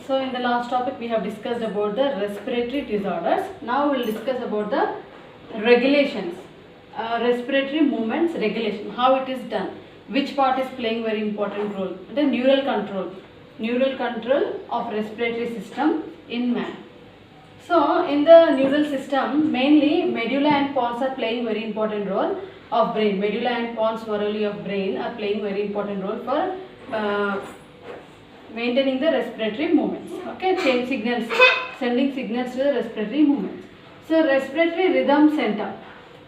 So in the last topic we have discussed about the respiratory disorders. Now we will discuss about the regulations, respiratory movements regulation, how it is done, which part is playing very important role. The neural control of respiratory system in man. So in the neural system, mainly medulla and pons are playing very important role of brain. Medulla and pons varolii of brain are playing very important role for maintaining the respiratory movements. Okay, sending signals to the respiratory movements. So respiratory rhythm center,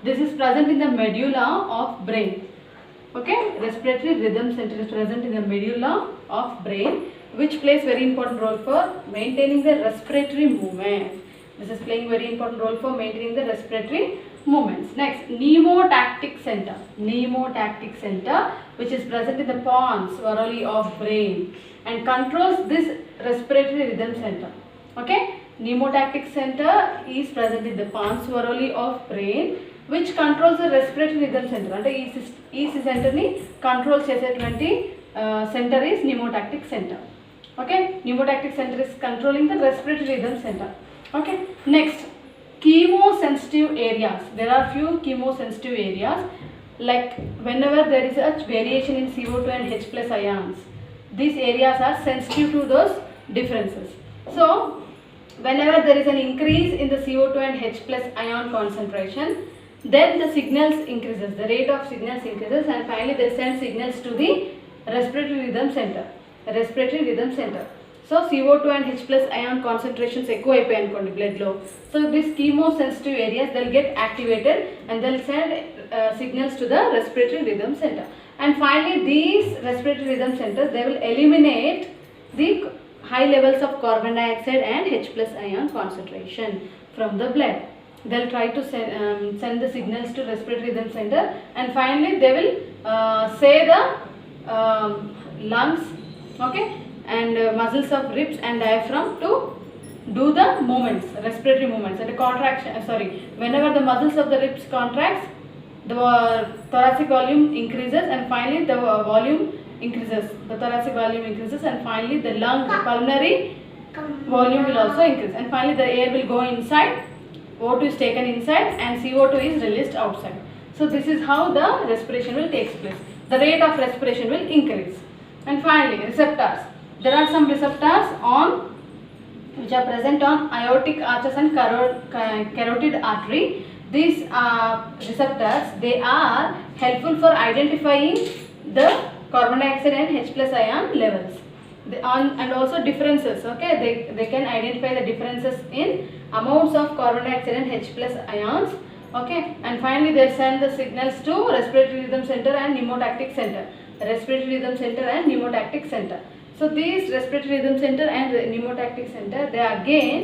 this is present in the medulla of brain. Okay, respiratory rhythm center is present in the medulla of brain, which plays very important role for maintaining the respiratory movement. This is playing very important role for maintaining the respiratory movements. Next, pneumotactic center, which is present in the pons varolii of brain and controls this respiratory rhythm center. Okay, pneumotactic center is present in the pons varolii of brain, which controls the respiratory rhythm center. అంటే ఈ centre ని control చేసేటువంటి centre is pneumotactic center. Okay, pneumotactic center is controlling the respiratory rhythm center. Okay, next, chemosensitive areas. There are few chemosensitive areas, like whenever there is a variation in CO2 and H plus ions, these areas are sensitive to those differences. So whenever there is an increase in the CO2 and H plus ion concentration, then the signals increases, the rate of signals increases, and finally they send signals to the respiratory rhythm center. So CO2 and H plus ion concentrations ఎక్కువ అయిపోయాయి అనుకోండి blood లో, so this chemosensitive areas they'll get activated and they'll send signals to the respiratory rhythm center, and finally these respiratory rhythm centers they will eliminate the high levels of carbon dioxide and H plus ion concentration from the blood. They'll try to send the signals to respiratory rhythm center, and finally they will say the lungs, okay, and muscles of ribs and diaphragm to do the movements, respiratory movements, and contraction. Whenever the muscles of the ribs contracts, the thoracic volume increases, and finally the volume increases. The thoracic volume increases, and finally the lung, the pulmonary volume will also increase, and finally the air will go inside. O2 is taken inside and CO2 is released outside. So this is how the respiration will take place. The rate of respiration will increase. And finally, receptors. There are some receptors which are present on aortic arches and carotid artery. These receptors, they are helpful for identifying the carbon dioxide and H plus ion levels. And also differences. Okay, they can identify the differences in amounts of carbon dioxide and H plus ions. Okay, and finally they send the signals to respiratory rhythm center and pneumotactic center. So these respiratory rhythm center and pneumotactic center, they again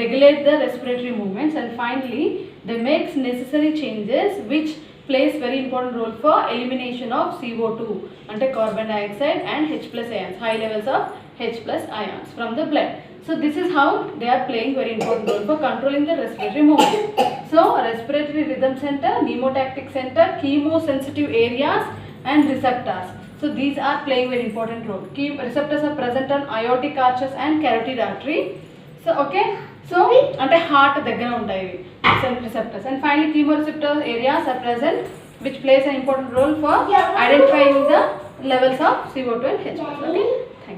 regulate the respiratory movements, and finally they make necessary changes which plays very important role for elimination of CO2 and carbon dioxide and H plus ions, high levels of H plus ions from the blood. So this is how they are playing very important role for controlling the respiratory movement. So respiratory rhythm center, pneumotactic center, chemosensitive areas and receptors. So these are playing very important role. Key receptors are present on aortic arches and carotid artery. So okay, so ante heart daggara untayi receptors, and finally chemoreceptor areas are present which plays an important role for identifying the levels of CO2 and H. Okay.